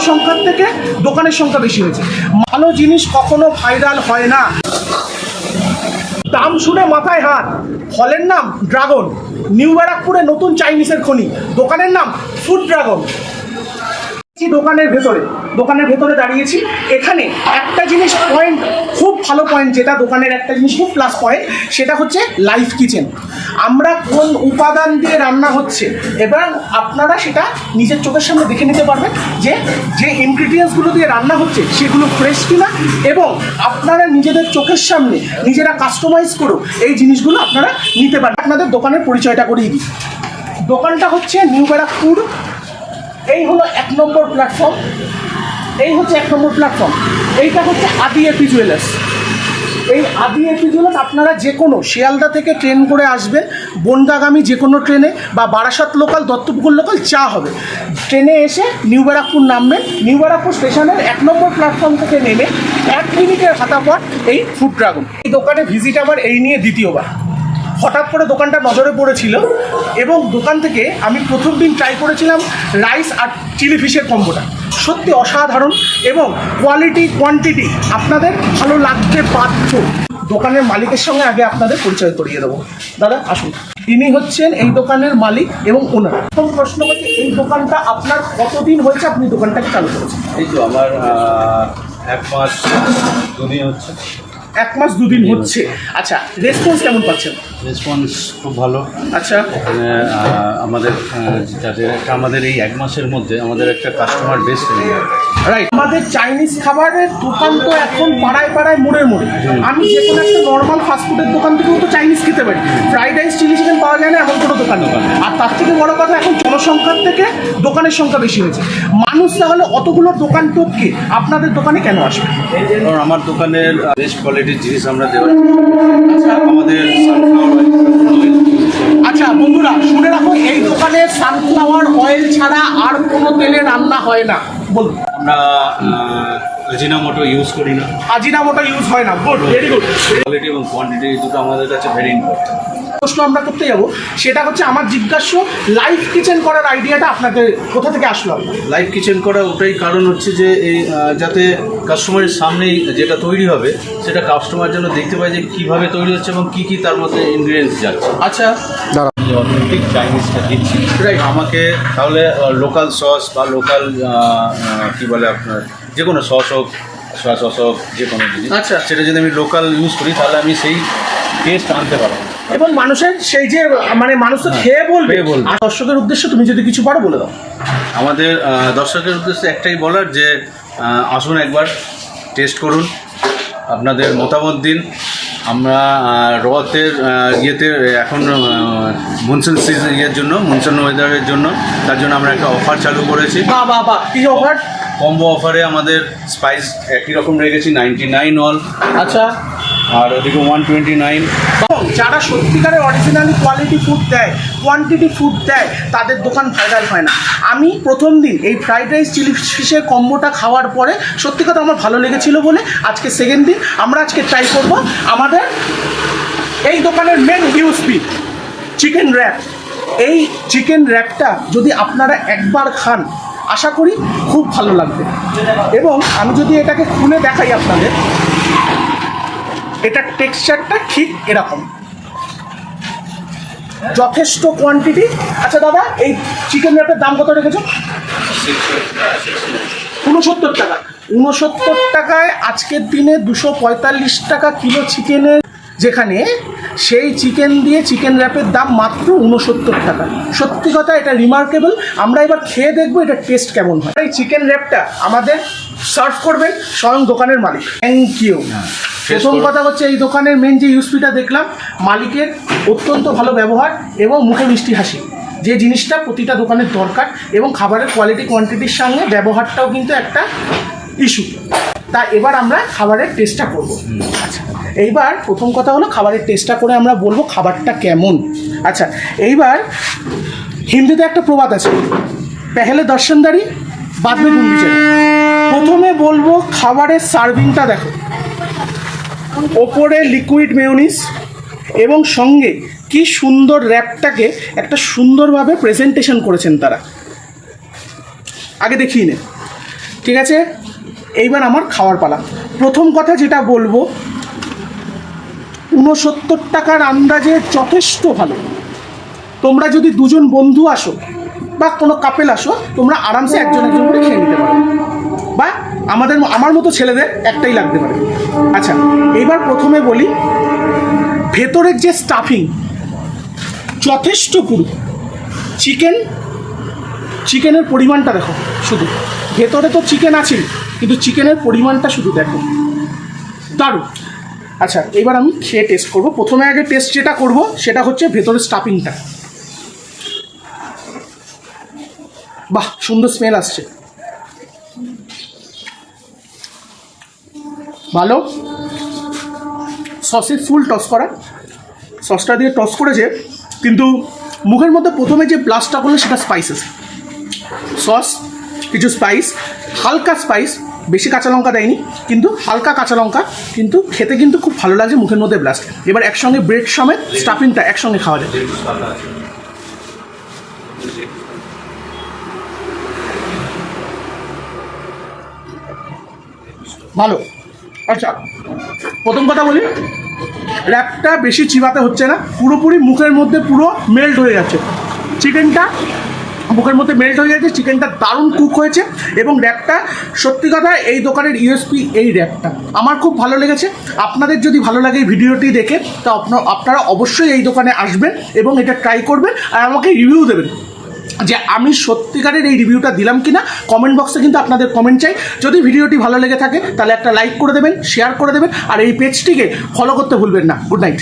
জনসংখ্যার থেকে দোকানের সংখ্যা বেশি হয়েছে। ভালো জিনিস কখনো ভাইরাল হয় না। দাম শুনে মাথায় হাত। ফলের নাম ড্রাগন, নিউ ব্যারাকপুরে নতুন চাইনিজের খনি, দোকানের নাম ফুড ড্রাগন। দোকানের ভেতরে দাঁড়িয়েছি। এখানে একটা জিনিস পয়েন্ট, খুব ভালো পয়েন্ট, যেটা দোকানের একটা জিনিস খুব প্লাস পয়েন্ট, সেটা হচ্ছে লাইভ কিচেন। আমরা কোন উপাদান দিয়ে রান্না হচ্ছে এবার আপনারা সেটা নিজের চোখের সামনে দেখে নিতে পারবেন যে ইনগ্রিডিয়েন্টসগুলো দিয়ে রান্না হচ্ছে সেগুলো ফ্রেশ কিনা, এবং আপনারা নিজেদের চোখের সামনে নিজেরা কাস্টমাইজ করো এই জিনিসগুলো আপনারা নিতে পারেন। আপনাদের দোকানের পরিচয়টা করিয়ে দিই। দোকানটা হচ্ছে নিউ ব্যারাকপুর, এই হলো 1 নম্বর প্ল্যাটফর্ম, এইটা হচ্ছে আদি এপি জুয়েলার্স। এই আদি এপি জুয়েলার্স আপনারা যে কোনো শিয়ালদা থেকে ট্রেন করে আসবেন, বনগাগামী যে কোনো ট্রেনে বা বারাসাত লোকাল, দত্তপুকুর লোকাল চা হবে, ট্রেনে এসে নিউ ব্যারাকপুর নামবেন। নিউ ব্যারাকপুর স্টেশনের 1 নম্বর প্ল্যাটফর্ম থেকে নেমে 1 মিনিটের হাঁটা পর এই ফুড ড্রাগন। এই দোকানে ভিজিট আমার এই নিয়ে দ্বিতীয়বার। হঠাৎ করে দোকানটা নজরে পড়েছিল এবং দোকান থেকে আমি প্রথম দিন ট্রাই করেছিলাম রাইস আর চিলি ফিশের কম্বোটা। সত্যি অসাধারণ, এবং কোয়ালিটি কোয়ান্টিটি আপনাদের ভালো লাগতে বাধ্য। দোকানের মালিকের সঙ্গে আগে আপনাদের পরিচয় করিয়ে দেবো। দাদা আসুন, ইনি হচ্ছেন এই দোকানের মালিক এবং ওনার। প্রথম প্রশ্ন হচ্ছে, এই দোকানটা আপনার কতদিন হয়েছে আপনি দোকানটাকে চালু করেছেন? এই তো আমার 1 মাস 2 দিন হচ্ছে। 1 মাস 2 দিন হচ্ছে। আচ্ছা, রেসপন্স কেমন পাচ্ছেন? রেসপন্স খুব ভালো। আচ্ছা, এখানে আমাদের এই 1 মাসের মধ্যে আমাদের একটা কাস্টমার বেস তৈরি হয়। রাইট। আমাদের চাইনিজ খাবারের দোকান তো এখন পাড়ায় পাড়ায় মোড়ে মোড়ে। আমি যে কোনো একটা নর্মাল ফাস্টফুডের দোকান থেকেও তো চাইনিজ খেতে পারি, ফ্রাইড রাইস চিলি চিকেন পাওয়া যায় না এমন কোনো দোকান নেই। আর তার থেকে বড় কথা, এখন জনসংখ্যার থেকে দোকানের সংখ্যা বেশি হয়েছে। মানুষ তাহলে অতগুলো দোকান টপকে আপনাদের দোকানে কেন আসবে? কারণ আমার দোকানের বেস্ট কোয়ালিটির জিনিস আমরা দেওয়া। আমাদের আচ্ছা বন্ধুরা শুনে রাখো, এই দোকানে সানফ্লাওয়ার অয়েল ছাড়া আর কোনো তেলে রান্না হয় না। বলুন। আমরা আজিনামোটো ইউজ করি না। আজিনামোটো ইউজ হয় না। Good, very good. কোয়ালিটি এবং কোয়ান্টিটি দুটো আমাদের কাছে ভেরি ইম্পর্টেন্ট। প্রশ্ন আমরা করতে যাবো, সেটা হচ্ছে আমার জিজ্ঞাসা, লাইভ কিচেন করার আইডিয়াটা আপনাদের কোথা থেকে আসলো? লাইভ কিচেন করা ওটাই কারণ হচ্ছে যে এই যাতে কাস্টমারের সামনেই যেটা তৈরি হবে সেটা কাস্টমার যেন দেখতে পায় যে কীভাবে তৈরি হচ্ছে এবং কী কী তার মধ্যে ইনগ্রিডিয়েন্টস যাচ্ছে। আচ্ছা, অথেন্টিক চাইনিজটা দিচ্ছি, আমাকে তাহলে লোকাল সস বা লোকাল কী বলে আপনার যে কোনো সস হোক, সয়া সস হোক, যে কোনো জিনিস, আচ্ছা, সেটা যদি আমি লোকাল ইউজ করি তাহলে আমি সেই টেস্ট আনতে পারবো এবং মানুষের সেই যে মানুষ তো খেয়ে বলবে। আর দর্শকের উদ্দেশ্যে তুমি যদি কিছু পারো বলে দাও। আমাদের দর্শকের উদ্দেশ্যে একটাই বলার যে আসুন একবার টেস্ট করুন, আপনাদের মতামত দিন। আমরা রথের ইয়েতে এখন মনসুন সিজন জন্য, মনসুন ওয়েদারের জন্য, তার জন্য আমরা একটা অফার চালু করেছি। বাহ, কি অফার? কম্বো অফারে আমাদের স্পাইস একই রকম রেখেছি 99 অল। আচ্ছা, আর ওদিকে 129। যারা সত্যিকারের অরিজিনালি কোয়ালিটি ফুড দেয়, কোয়ান্টিটি ফুড দেয়, তাদের দোকান ভাইরাল হয় না। আমি প্রথম দিন এই ফ্রাইড রাইস চিলি ফিশের কম্বোটা খাওয়ার পরে সত্যি কথা আমার ভালো লেগেছিল বলে আজকে সেকেন্ড দিন আমরা আজকে ট্রাই করব আমাদের এই দোকানের মেন ইউএসপি চিকেন র্যাপ। এই চিকেন র্যাপটা যদি আপনারা একবার খান আশা করি খুব ভালো লাগবে। এবং আমি যদি এটাকে খুলে দেখাই আপনাদের, এটার টেক্সচারটা ঠিক এরকম, যথেষ্ট কোয়ান্টিটি। আচ্ছা দাদা, এই চিকেন র্যাপের দাম কত রেখেছো? 69 টাকা। 69 টাকায় আজকের দিনে 245 টাকা কিলো চিকেনের, যেখানে সেই চিকেন দিয়ে চিকেন র্যাপের দাম মাত্র 69 টাকা। সত্যি কথা এটা রিমার্কেবল। আমরা এবার খেয়ে দেখবো এটা টেস্ট কেমন হয়। এই চিকেন র্যাপটা আমাদের সার্ভ করবেন স্বয়ং দোকানের মালিক। Thank you. প্রথম কথা হচ্ছে এই দোকানের মেন যে ইউএসপিটা দেখলাম, মালিকের অত্যন্ত ভালো ব্যবহার এবং মুখে মিষ্টি হাসি, যে জিনিসটা প্রতিটা দোকানের দরকার। এবং খাবারের কোয়ালিটি কোয়ান্টিটির সঙ্গে ব্যবহারটাও কিন্তু একটা ইস্যু। তা এবার আমরা খাবারের টেস্টটা করব। আচ্ছা, এইবার প্রথম কথা হলো খাবারের টেস্টটা করে আমরা বলবো খাবারটা কেমন। আচ্ছা, এইবার হিন্দিতে একটা প্রবাদ আছে, পেহেলে দর্শনদারি বাদ মে গুন্ডি চাই। প্রথমে বলবো খাবারের সার্ভিংটা দেখো, ওপরে লিকুইড মেয়োনিজ এবং সঙ্গে কি সুন্দর র্যাপটাকে একটা সুন্দরভাবে প্রেজেন্টেশন করেছেন তারা। আগে দেখিয়ে নে, ঠিক আছে, এইবার আমার খাওয়ার পালা। প্রথম কথা যেটা বলবো, 69 টাকার আন্দাজে যথেষ্ট ভালো। তোমরা যদি দুজন বন্ধু আসো বা কোনো কাপেল আসো, তোমরা আরামসে একজন একজন করে খেয়ে নিতে পারো, বা আমার মতো ছেলেদের একটাই লাগতে পারে। আচ্ছা, এইবার প্রথমে বলি, ভেতরের যে স্টাফিং যথেষ্ট পুরো। চিকেনের পরিমাণটা দেখো, শুধু ভেতরে তো চিকেন আছে, কিন্তু চিকেনের পরিমাণটা শুধু দেখো, দারুণ। আচ্ছা, এবার আমি খেয়ে টেস্ট করব। প্রথমে আগে টেস্ট যেটা করব সেটা হচ্ছে ভেতরের স্টাফিংটা। বাহ, সুন্দর স্মেল আসছে, ভালো। সসে ফুল টস করা, সসটা দিয়ে টস করেছে, কিন্তু মুখের মধ্যে প্রথমে যে ব্লাস্টটা করলো সেটা স্পাইসেস। সস, কিছু স্পাইস, হালকা স্পাইস, বেশি কাঁচা লঙ্কা দেয়নি, কিন্তু হালকা কাঁচা লঙ্কা, কিন্তু খেতে কিন্তু খুব ভালো লাগছে, মুখের মধ্যে ব্লাস্ট। এবার একসঙ্গে ব্রেড সমেত স্টাফিংটা একসঙ্গে খাওয়া যায়, ভালো। আচ্ছা, প্রথম কথা বলি, র্যাপটা বেশি চিবাতে হচ্ছে না, পুরোপুরি মুখের মধ্যে পুরো মেল্ট হয়ে যাচ্ছে। চিকেনটা মুখের মধ্যে মেল্ট হয়ে যাচ্ছে, চিকেনটা দারুণ কুক হয়েছে। এবং র্যাপটা সত্যি কথা এই দোকানের ইউএসপি এই র্যাপটা আমার খুব ভালো লেগেছে। আপনাদের যদি ভালো লাগে এই ভিডিওটি দেখে, তো আপনারা অবশ্যই এই দোকানে আসবেন এবং এটা ট্রাই করবেন আর আমাকে রিভিউ দেবেন যে আমি সত্যিকারের এই রিভিউটা দিলাম কিনা। কমেন্ট বক্সে কিন্তু আপনাদের কমেন্ট চাই। যদি ভিডিওটি ভালো লেগে থাকে তাহলে একটা লাইক করে দেবেন, শেয়ার করে দেবেন, আর এই পেজটিকে ফলো করতে ভুলবেন না। Good night.